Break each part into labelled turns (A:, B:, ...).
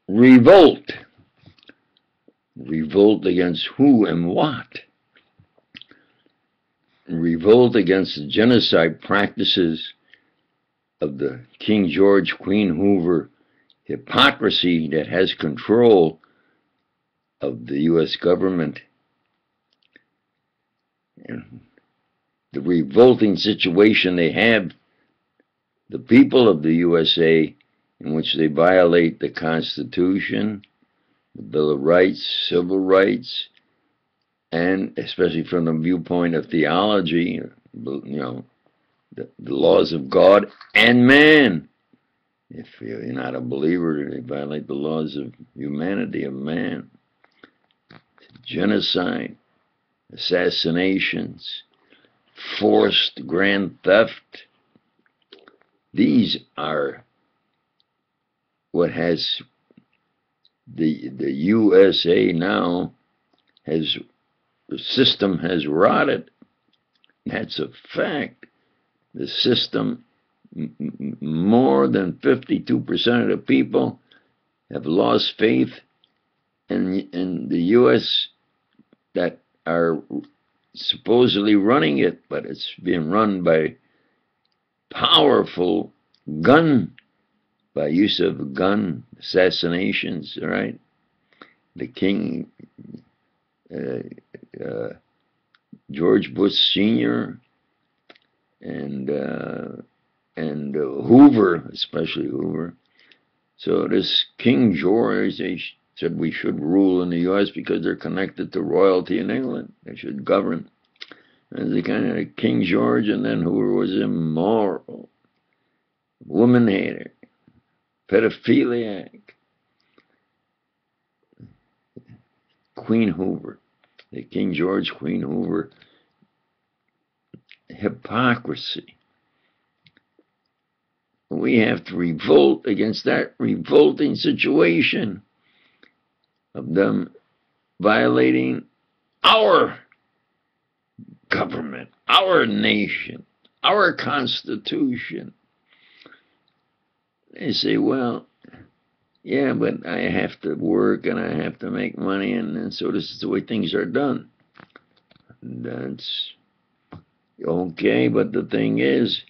A: Revolt. Revolt against who and what? Revolt against the genocide practices of the King George, Queen Hoover hypocrisy that has control of the U.S. government, and the revolting situation they have, the people of the USA, in which they violate the Constitution, the Bill of Rights, civil rights, and especially from the viewpoint of theology, the laws of God and man. If you're not a believer, they violate the laws of humanity, of man. Genocide, assassinations, forced grand theft. These are what has the USA now has, the system has rotted. That's a fact. The system, more than 52% of the people have lost faith in the U.S. that are supposedly running it, but it's being run by powerful by use of gun assassinations, right? The King, George Bush Sr., and Hoover, especially Hoover. So this King George, they said we should rule in the U.S. because they're connected to royalty in England. They should govern. And the kind of King George, and then Hoover was immoral, woman hater, pedophiliac. Queen Hoover, the King George, Queen Hoover, hypocrisy. We have to revolt against that revolting situation of them violating our government, our nation, our Constitution. They say, well, yeah, but I have to work and I have to make money, and so this is the way things are done. That's okay, but the thing is,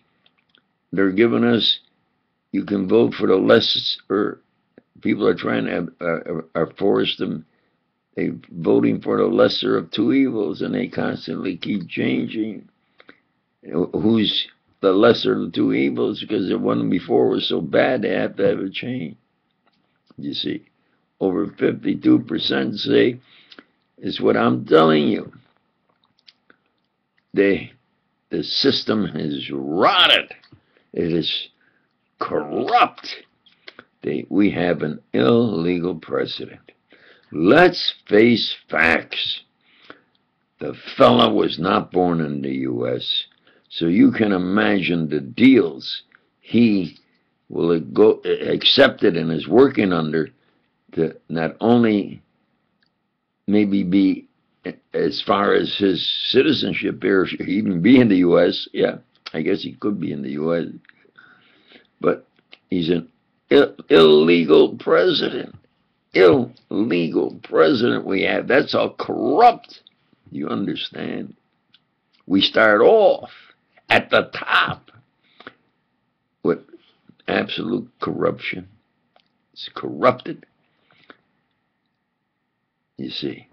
A: they're giving us, you can vote for the lesser, people are trying to, are forced them, they voting for the lesser of two evils, and they constantly keep changing. Who's the lesser of the two evils? Because the one before was so bad, they have to have a change. You see, over 52% say, it's what I'm telling you. The system has rotted. It is corrupt. We have an illegal president. Let's face facts. The fella was not born in the U.S., so you can imagine the deals he will accepted and is working under to not only maybe be, as far as his citizenship here, even be in the U.S., yeah, I guess he could be in the U.S., but he's an illegal president. Illegal president we have. That's how corrupt, you understand. We start off at the top with absolute corruption. It's corrupted, you see.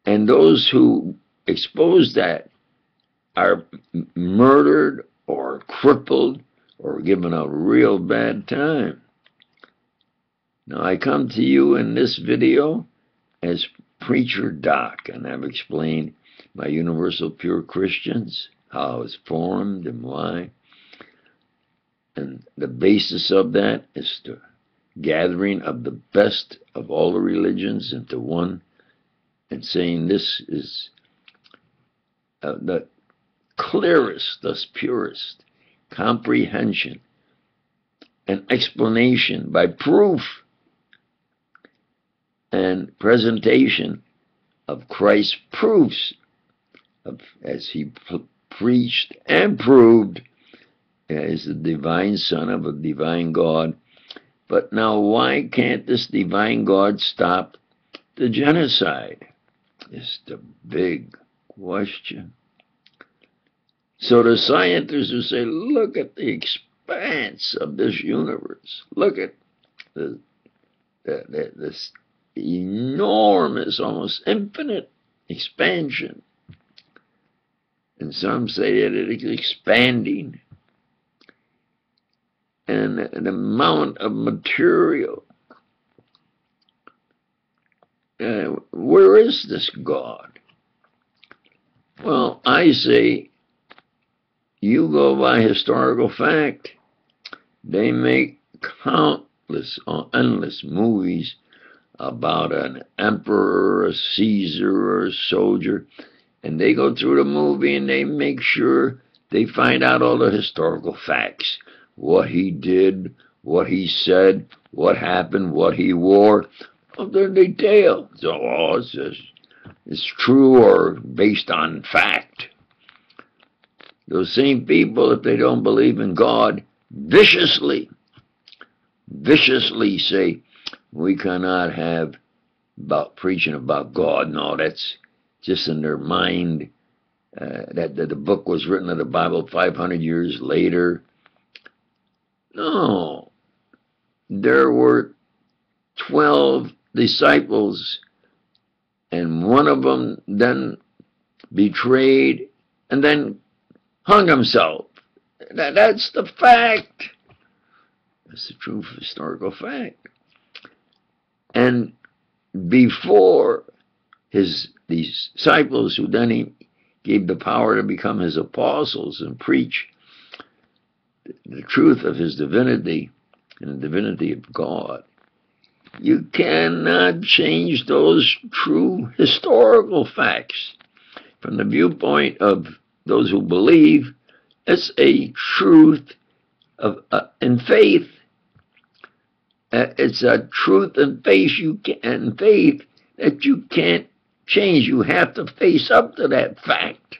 A: And those who expose that are murdered or crippled or given a real bad time. Now, I come to you in this video as Preacher Doc, and I've explained my Universal Pure Christians, how it's formed and why. And the basis of that is the gathering of the best of all the religions into one, and saying this is the clearest, thus purest comprehension and explanation by proof and presentation of Christ's proofs of, as he preached and proved as the divine Son of a divine God, But now why can't this divine God stop the genocide? Is the big question. So the scientists who say, look at the expanse of this universe. Look at this enormous, almost infinite expansion. And some say that it is expanding. And the amount of material. Where is this God? Well, I say, you go by historical fact. They make countless, endless movies about an emperor, a Caesar, or a soldier. And they go through the movie and they make sure they find out all the historical facts. What he did, what he said, what happened, what he wore. Of their detail. So, it's true or based on fact. Those same people, if they don't believe in God, viciously say, we cannot have preaching about God. No, that's just in their mind. That the book was written of the Bible 500 years later. No. There were 12 disciples, and one of them then betrayed and then hung himself. That's the fact. That's the true historical fact. And before these disciples, who then he gave the power to become his apostles and preach the truth of his divinity and the divinity of God, you cannot change those true historical facts. From the viewpoint of those who believe, it's a truth of in faith. It's a truth in faith that you can't change. You have to face up to that fact.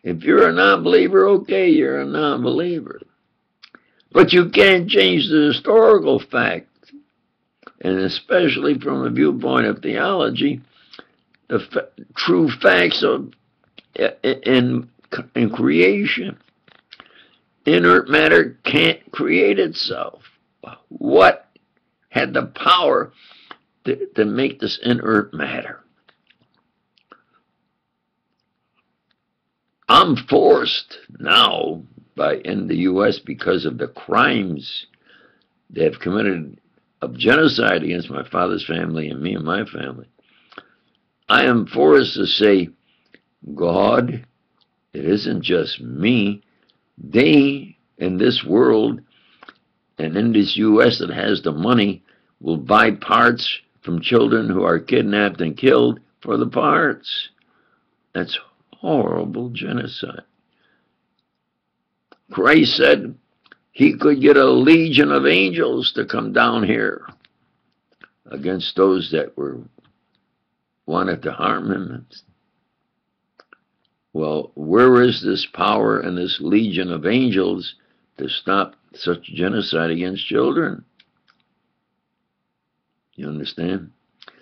A: If you're a non-believer, okay, you're a non-believer. But you can't change the historical fact, and especially from a viewpoint of theology, the true facts of in creation. Inert matter can't create itself. What had the power to make this inert matter? I'm forced now in the U.S. because of the crimes they have committed of genocide against my father's family and me and my family. I am forced to say, God, it isn't just me. They, in this world, and in this U.S. that has the money, will buy parts from children who are kidnapped and killed for the parts. That's horrible genocide. Christ said he could get a legion of angels to come down here against those that wanted to harm him. Well, where is this power and this legion of angels to stop such genocide against children? You understand?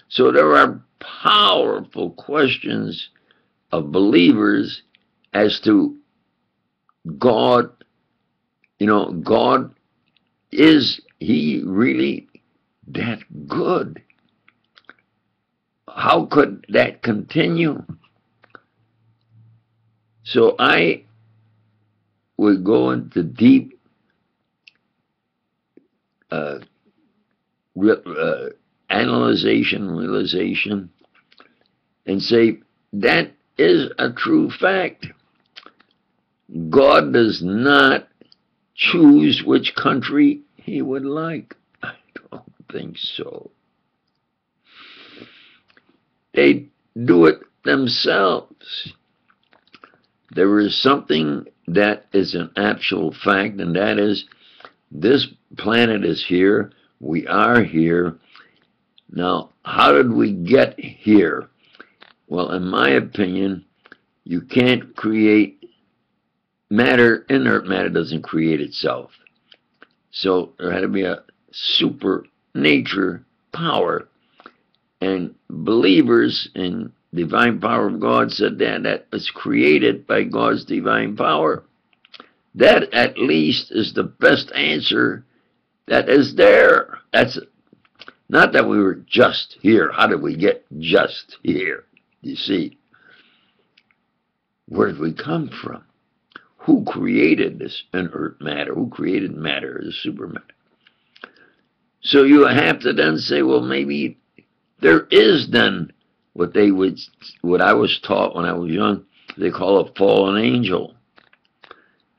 A: So there are powerful questions of believers as to God. You know, God, is he really that good? How could that continue? So I would go into deep realization, and say that is a true fact. God does not choose which country he would like. I don't think so. They do it themselves. There is something that is an actual fact, and that is this planet is here. We are here. Now, how did we get here? Well, in my opinion, you can't create matter. Inert matter doesn't create itself. So there had to be a super nature power. And believers in divine power of God said that was created by God's divine power. That at least is the best answer that is there. That's not that we were just here. How did we get just here? You see, where did we come from? Who created this inert matter? Who created matter as supermatter? So you have to then say, well, maybe there is then what I was taught when I was young, they call a fallen angel.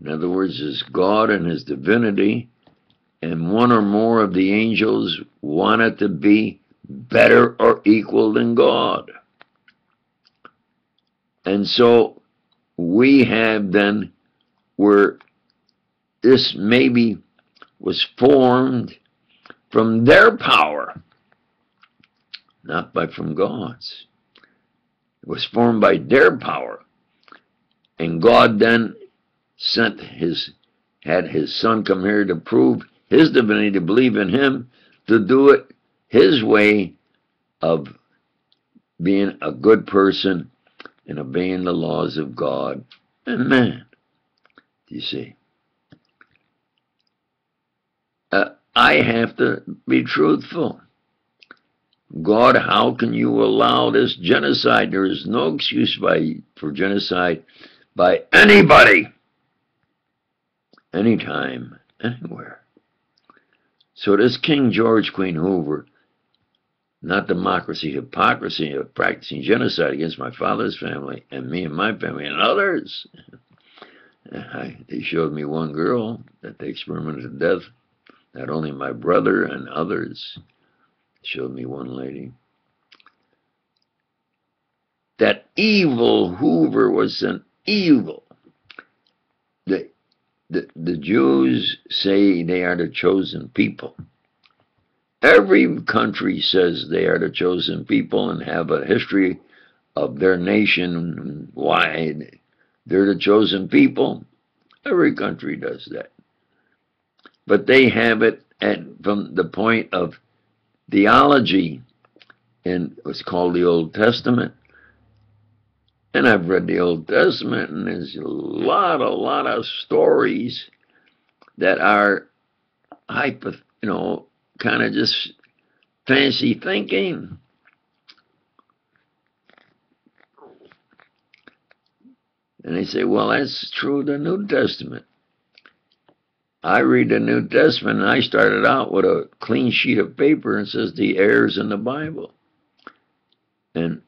A: In other words, is God and his divinity, and one or more of the angels wanted to be better or equal than God. And so we have then where this maybe was formed from their power, not from God's. It was formed by their power. And God then had his son come here to prove his divinity, to believe in him, to do it his way of being a good person and obeying the laws of God and man. You see, I have to be truthful. God, how can you allow this genocide? There is no excuse for genocide by anybody, anytime, anywhere. So this King George, Queen Hoover, not democracy, hypocrisy of practicing genocide against my father's family and me and my family and others. They showed me one girl that they experimented to death. Not only my brother and others. Showed me one lady. That evil Hoover was an evil. The Jews say they are the chosen people. Every country says they are the chosen people and have a history of their nation, why they're the chosen people. Every country does that. But they have it from the point of theology in what's called the Old Testament. And I've read the Old Testament, and there's a lot of stories that are kind of just fancy thinking. And they say, well, that's true of the New Testament. I read the New Testament, and I started out with a clean sheet of paper and says the errors in the Bible. And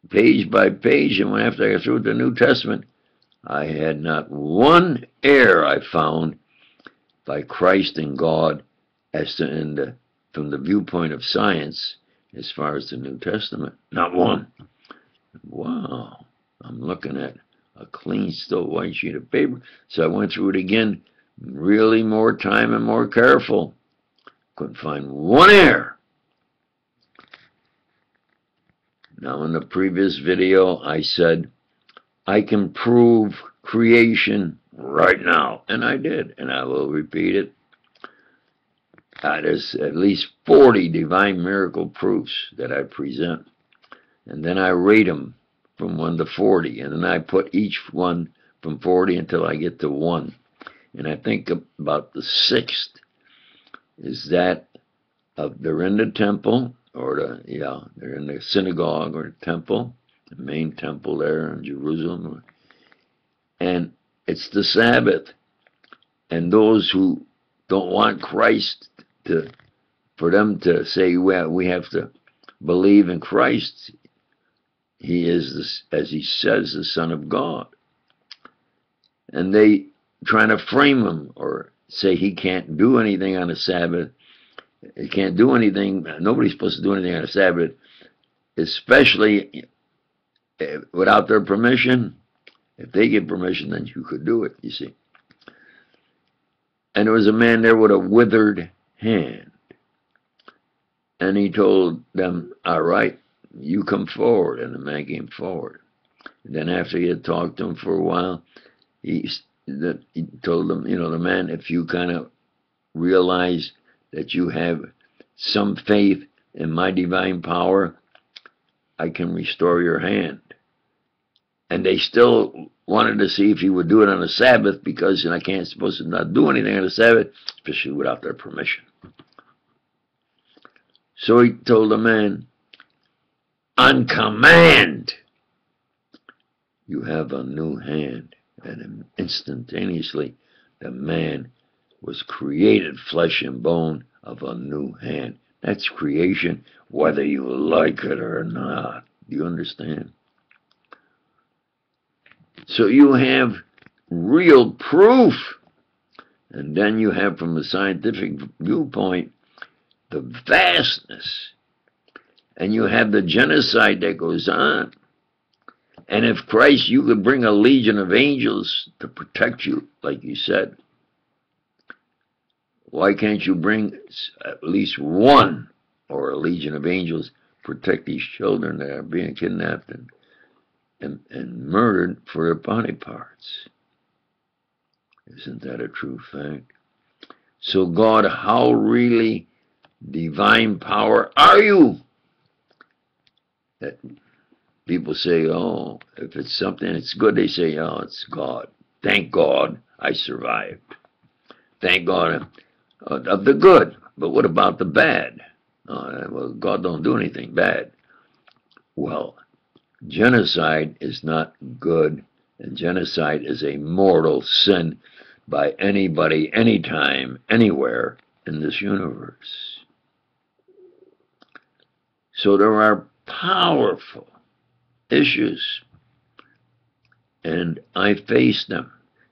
A: page by page, and after I got through with the New Testament, I had not one error I found by Christ and God from the viewpoint of science as far as the New Testament. Not one. Wow. I'm looking at a clean, still white sheet of paper. So I went through it again, really more time and more careful. Couldn't find one error. Now, in the previous video, I said, I can prove creation right now. And I did, and I will repeat it. There's at least 40 divine miracle proofs that I present. And then I rate them from 1 to 40. And then I put each one from 40 until I get to 1. And I think about the 6th is that they're in the temple. They're in the synagogue or the temple, the main temple there in Jerusalem. And it's the Sabbath. And those who don't want Christ for them to say, well, we have to believe in Christ. He is, as he says, the Son of God. And they trying to frame him or say he can't do anything on the Sabbath. He can't do anything. Nobody's supposed to do anything on the Sabbath, especially without their permission. If they get permission, then you could do it, you see. And there was a man there with a withered hand. And he told them, all right, you come forward. And the man came forward. And then after he had talked to him for a while, he told them, the man, if you kind of realize that you have some faith in my divine power, I can restore your hand. And they still wanted to see if he would do it on the Sabbath, because I can't supposed to not do anything on the Sabbath, especially without their permission. So he told the man, on command, you have a new hand. And instantaneously, the man was created flesh and bone of a new hand. That's creation, whether you like it or not. Do you understand? So you have real proof. And then you have, from a scientific viewpoint, the vastness. And you have the genocide that goes on. And if Christ, you could bring a legion of angels to protect you, like you said, why can't you bring at least one, or a legion of angels, protect these children that are being kidnapped and murdered for their body parts? Isn't that a true fact? So God, how really divine power are you? That people say, oh, if it's something that's good, they say, oh, it's God. Thank God I survived. Thank God of the good. But what about the bad? Well, God don't do anything bad. Well, genocide is not good, and genocide is a mortal sin by anybody, anytime, anywhere in this universe. So there are powerful issues, and I face them,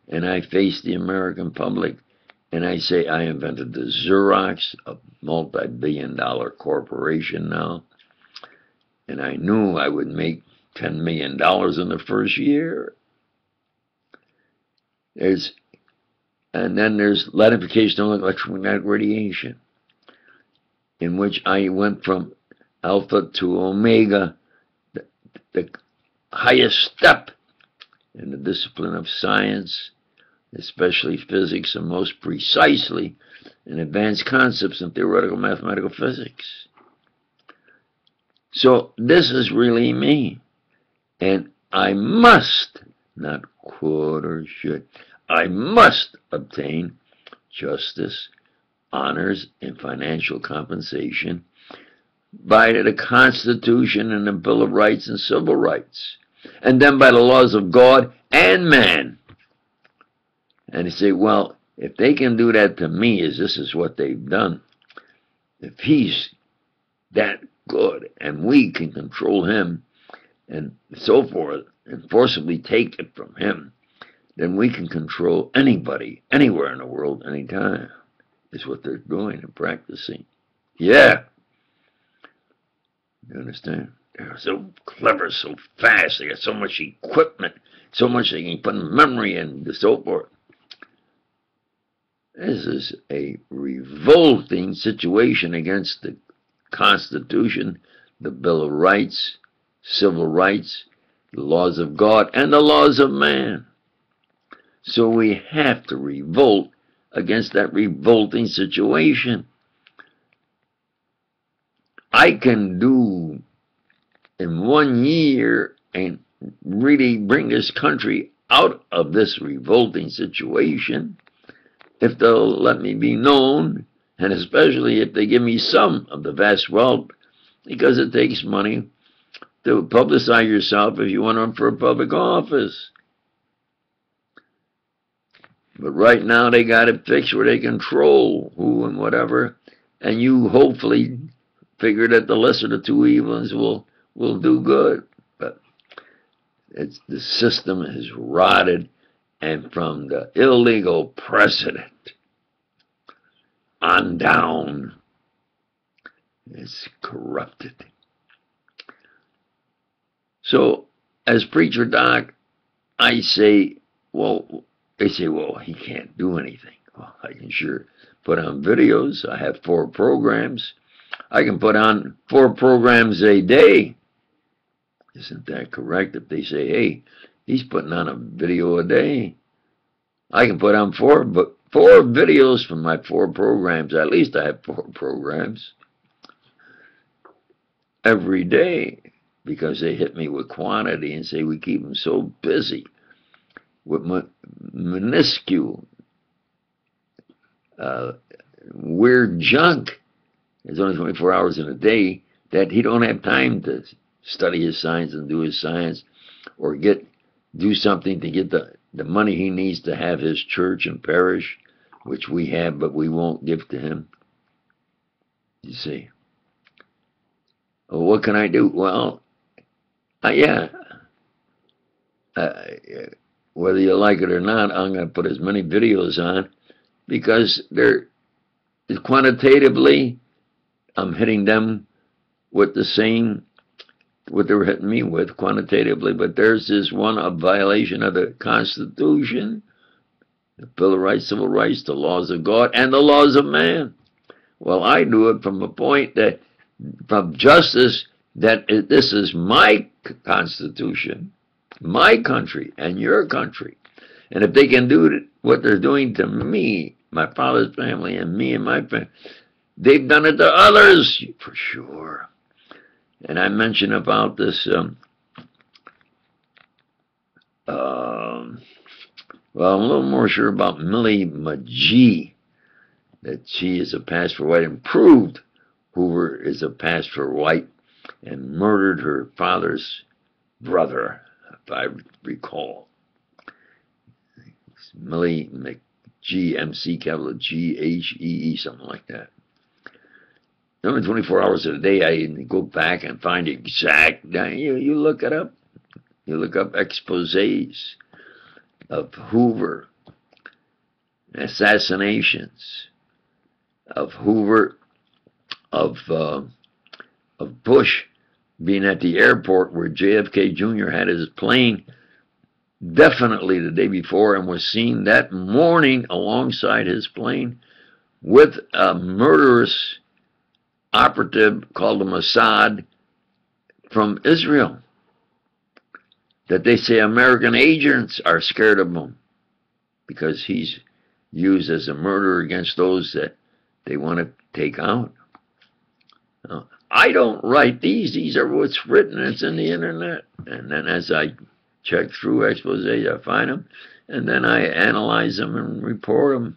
A: and I face the American public, and I say I invented the Xerox, a multi-billion-dollar corporation now, and I knew I would make $10 million in the first year. And then there's latification of electromagnetic radiation, in which I went from alpha to omega, the highest step in the discipline of science, especially physics, and most precisely in advanced concepts in theoretical mathematical physics. So this is really me. And I must, not could or should, I must obtain justice, honors, and financial compensation by the Constitution and the Bill of Rights and Civil Rights, and then by the laws of God and man. And you say, well, if they can do that to me, as this is what they've done, if he's that good and we can control him and so forth, and forcibly take it from him, then we can control anybody, anywhere in the world, anytime, is what they're doing and practicing. Yeah. You understand? They're so clever, so fast, they got so much equipment, so much they can put in memory and so forth. This is a revolting situation against the Constitution, the Bill of Rights, civil rights, the laws of God, and the laws of man. So we have to revolt against that revolting situation. I can do in 1 year and really bring this country out of this revolting situation if they'll let me be known, and especially if they give me some of the vast wealth, because it takes money to publicize yourself if you want to run for a public office. But right now they got it fixed where they control who and whatever, and you hopefully figure that the lesser of the two evils will do good. But the system is rotted, and from the illegal president on down, it's corrupted. So, as Preacher Doc, I say, well, they say, well, he can't do anything. Well, I can sure put on videos. I have 4 programs. I can put on 4 programs a day. Isn't that correct? If they say, hey, he's putting on a video a day, I can put on 4 4 videos from my 4 programs. At least I have 4 programs every day, because they hit me with quantity and say we keep them so busy with minuscule, weird junk. There's only 24 hours in a day that he don't have time to study his science and do his science, or do something to get the money he needs to have his church and parish, which we have, but we won't give to him. You see. Well, what can I do? Well, yeah. Whether you like it or not, I'm going to put as many videos on, because they're quantitatively, I'm hitting them with the same, what they were hitting me with quantitatively. But there's this one, a violation of the Constitution, the Bill of Rights, Civil Rights, the laws of God, and the laws of man. Well, I do it from a point that, from justice, that this is my Constitution, my country, and your country. And if they can do what they're doing to me, my father's family, and me and my family, they've done it to others, for sure. And I mentioned about this, well, I'm a little more sure about Millie McGee, that she is a pass for white, and proved Hoover is a pass for white, and murdered her father's brother, if I recall. It's Millie McGee, MC capital G-H-E-E, something like that. Only 24 hours a day, I go back and find exact. You look it up. You look up exposés of Hoover, assassinations of Hoover, of Bush being at the airport where JFK Jr. had his plane, definitely the day before, and was seen that morning alongside his plane with a murderous operative called the Mossad from Israel, that they say American agents are scared of him because he's used as a murderer against those that they want to take out. Now, I don't write these are what's written. It's in the internet. And then as I check through exposés, I find them, and then I analyze them and report them.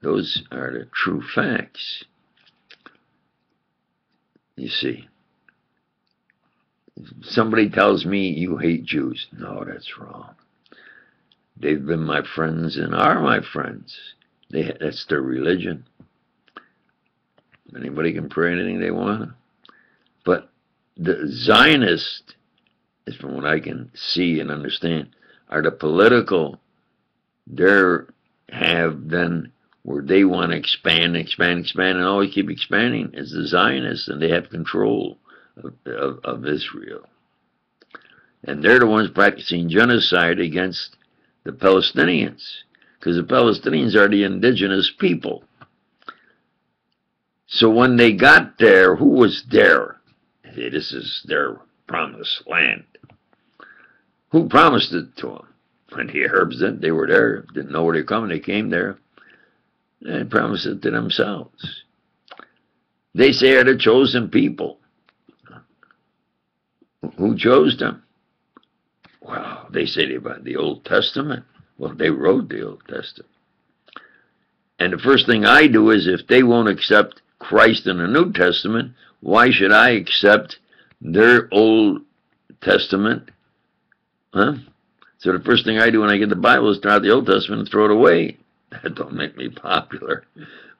A: Those are the true facts. You see. Somebody tells me you hate Jews. No, that's wrong. They've been my friends and are my friends. That's their religion. Anybody can pray anything they want. But the Zionists, is from what I can see and understand, are the political, where they want to expand, and always keep expanding, is the Zionists, and they have control of Israel. And they're the ones practicing genocide against the Palestinians, because the Palestinians are the indigenous people. So when they got there, who was there? Hey, this is their promised land. Who promised it to them? And the Arabs didn't. They were there, didn't know where they were coming. They came there and promised it to themselves. They say are the chosen people. Who chose them? Well, they say about the Old Testament. Well, they wrote the Old Testament. And the first thing I do is, if they won't accept Christ in the New Testament, why should I accept their Old Testament? Huh? So the first thing I do when I get the Bible is throw out the Old Testament and throw it away. That don't make me popular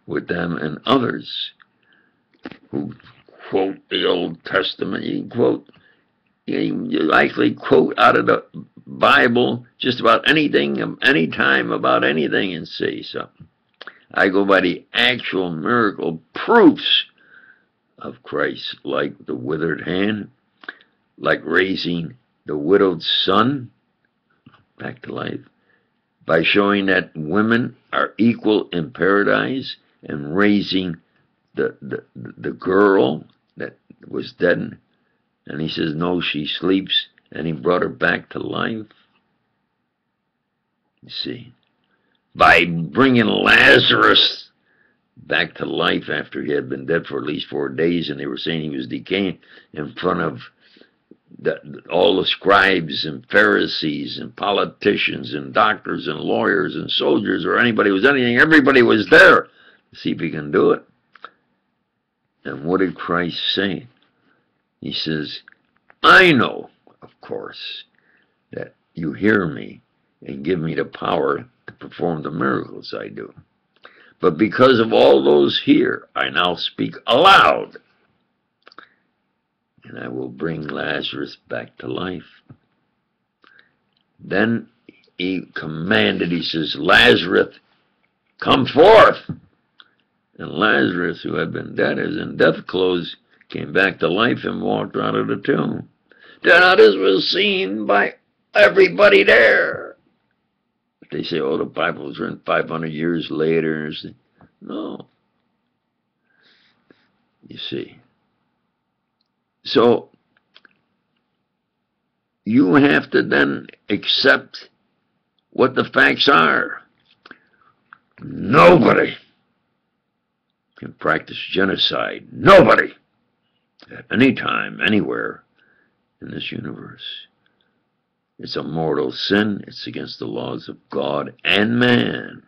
A: with them and others who quote the Old Testament. You likely quote out of the Bible just about anything, any time, about anything, and say something. I go by the actual miracle proofs of Christ, like the withered hand, like raising the widowed son back to life, by showing that women are equal in paradise, and raising the girl that was dead. And he says, no, she sleeps, and he brought her back to life. You see. by bringing Lazarus back to life after he had been dead for at least 4 days, and they were saying he was decaying in front of all the scribes and Pharisees and politicians and doctors and lawyers and soldiers, or anybody who was anything. Everybody was there to see if he can do it. And what did Christ say? He says, I know, of course, that you hear me and give me the power to perform the miracles I do. But because of all those here, I now speak aloud, and I will bring Lazarus back to life. Then he commanded, he says, Lazarus, come forth. And Lazarus, who had been dead, as in death clothes, came back to life and walked out of the tomb. Now this was seen by everybody there. They say, oh, the Bible was written 500 years later. No. You see. So, you have to then accept what the facts are. Nobody can practice genocide. Nobody. At any time, anywhere in this universe. It's a mortal sin. It's against the laws of God and man.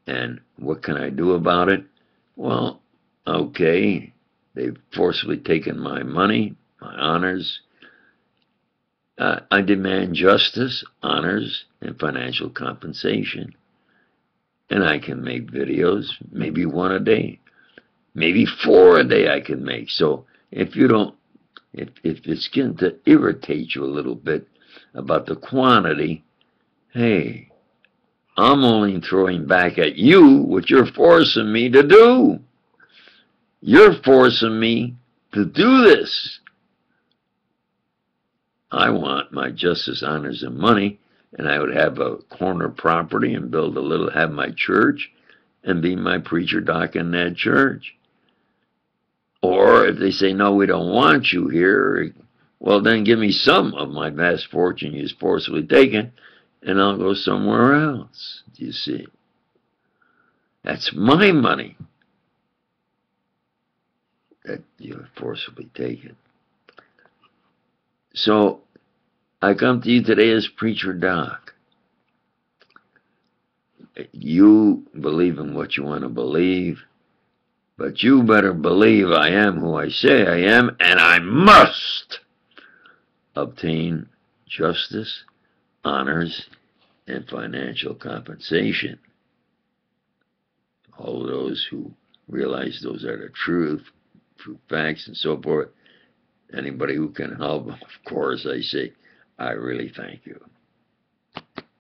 A: And what can I do about it? Well, okay, they've forcibly taken my money, my honors. I demand justice, honors, and financial compensation. And I can make videos, maybe 1 a day, maybe 4 a day I can make. So if you don't, if it's going to irritate you a little bit about the quantity, hey, I'm only throwing back at you what you're forcing me to do. You're forcing me to do this. I want my justice, honors, and money, and I would have a corner property and build a little, have my church, and be my preacher doc in that church. Or if they say, no, we don't want you here, well, then give me some of my vast fortune you've forcibly taken, and I'll go somewhere else. Do you see? That's my money that you have forcibly taken. So, I come to you today as Preacher Doc. You believe in what you want to believe, but you better believe I am who I say I am, and I must obtain justice, honors, and financial compensation. All those who realize those are the truth, true facts, and so forth. Anybody who can help, of course, I say, I really thank you.